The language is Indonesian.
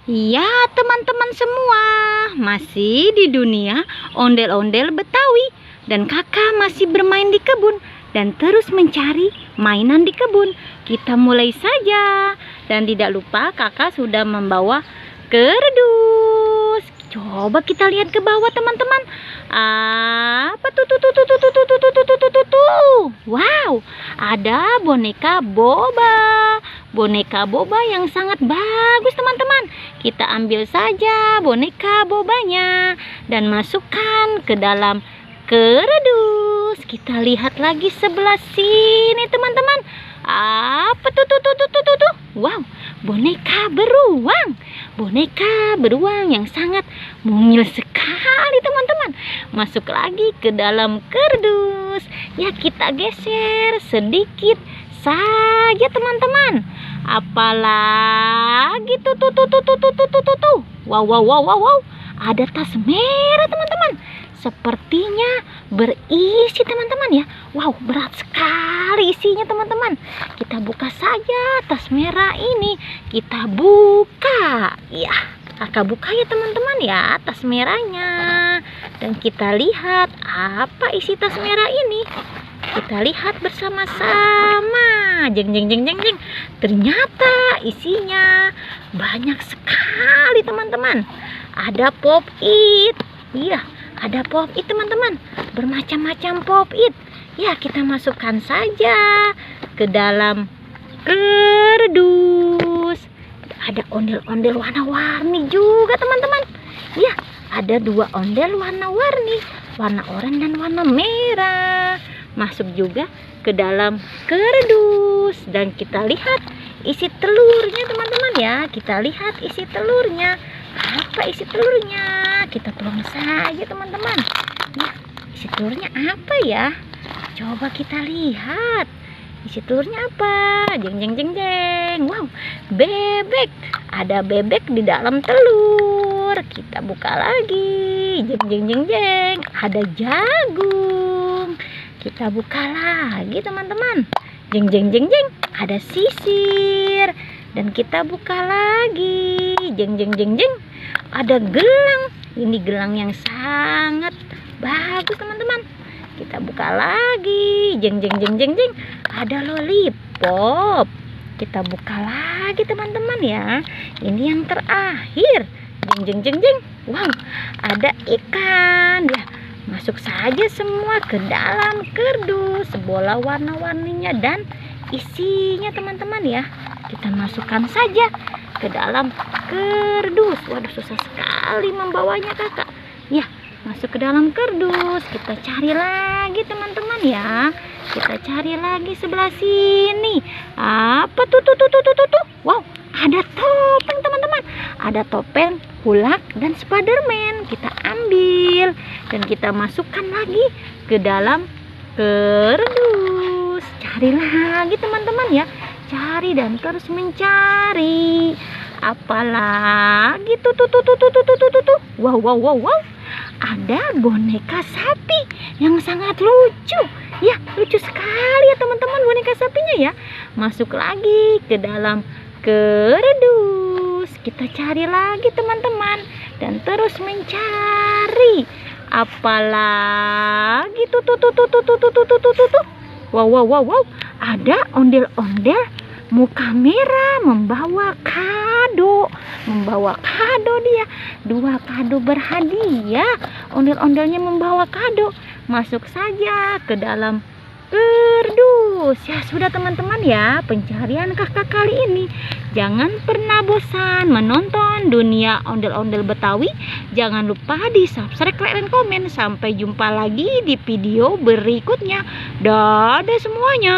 Ya, teman-teman semua, masih di dunia ondel-ondel Betawi dan kakak masih bermain di kebun dan terus mencari mainan di kebun. Kita mulai saja. Dan tidak lupa kakak sudah membawa kerdus. Coba kita lihat ke bawah, teman-teman. Apa tuh? Wow, ada boneka boba. Boneka boba yang sangat bagus, teman-teman. Kita ambil saja boneka bobanya dan masukkan ke dalam kerdus. Kita lihat lagi sebelah sini, teman-teman. Apa tuh? Wow, boneka beruang. Boneka beruang yang sangat mungil sekali, teman-teman. Masuk lagi ke dalam kerdus. Ya, kita geser sedikit saja, teman-teman. Apalagi tuh. Wow. Ada tas merah, teman-teman. Sepertinya berisi, teman-teman ya. Wow, berat sekali isinya, teman-teman. Kita buka saja tas merah ini. Kita buka. Ya, kakak buka ya, teman-teman ya, tas merahnya. Dan kita lihat apa isi tas merah ini. Kita lihat bersama-sama. Jeng. Ternyata isinya banyak sekali, teman-teman. Ada pop-it. Iya, ada pop-it, teman-teman. Bermacam-macam pop-it. Ya, kita masukkan saja ke dalam kerdus. Ada ondel-ondel warna-warni juga, teman-teman. Ya, ada 2 ondel warna-warni, warna oranye dan warna merah. Masuk juga ke dalam kerdus. Dan kita lihat isi telurnya, teman-teman ya. Kita lihat isi telurnya. Apa isi telurnya? Kita tuang saja, teman-teman. Ya, isi telurnya apa ya? Coba kita lihat. Isi telurnya apa? Jeng. Wow, bebek. Ada bebek di dalam telur. Kita buka lagi. Jeng. Ada jagung. Kita buka lagi, teman-teman. Jeng. Ada sisir. Dan kita buka leng. Jeng. Ada gelang. Ini gelang yang sangat bagus, teman-teman. Kita buka lagi. Jeng. Ada lollipop. Kita buka lagi, teman-teman ya. Ini yang terakhir. Jeng. Wow, ada ikan ya. Masuk saja semua ke dalam kerdus. Bola warna-warninya dan isinya, teman-teman ya. Kita masukkan saja ke dalam kerdus. Waduh, susah sekali membawanya, kakak. Ya, masuk ke dalam kerdus. Kita cari lagi, teman-teman ya. Kita cari lagi sebelah sini. Apa tuh? Wow, ada topeng, teman-teman. Ada topeng Hulk dan Spiderman. Kita ambil dan kita masukkan lagi ke dalam kerdus. Cari lagi, teman-teman ya. Cari dan terus mencari. Apalagi tuh. Wow. Ada boneka sapi yang sangat lucu. Ya, lucu sekali ya, teman-teman, boneka sapinya ya. Masuk lagi ke dalam kerdus. Kita cari lagi, teman-teman, dan terus mencari. Apalagi tuh. Wow. Ada ondel-ondel muka merah membawa kado. Dia 2 kado berhadiah. Ondel-ondelnya membawa kado. Masuk saja ke dalam kerdus. Ya sudah, teman-teman ya, pencarian kakak kali ini. Jangan pernah bosan menonton dunia ondel-ondel Betawi. Jangan lupa di subscribe, like, dan komen. Sampai jumpa lagi di video berikutnya. Dadah semuanya.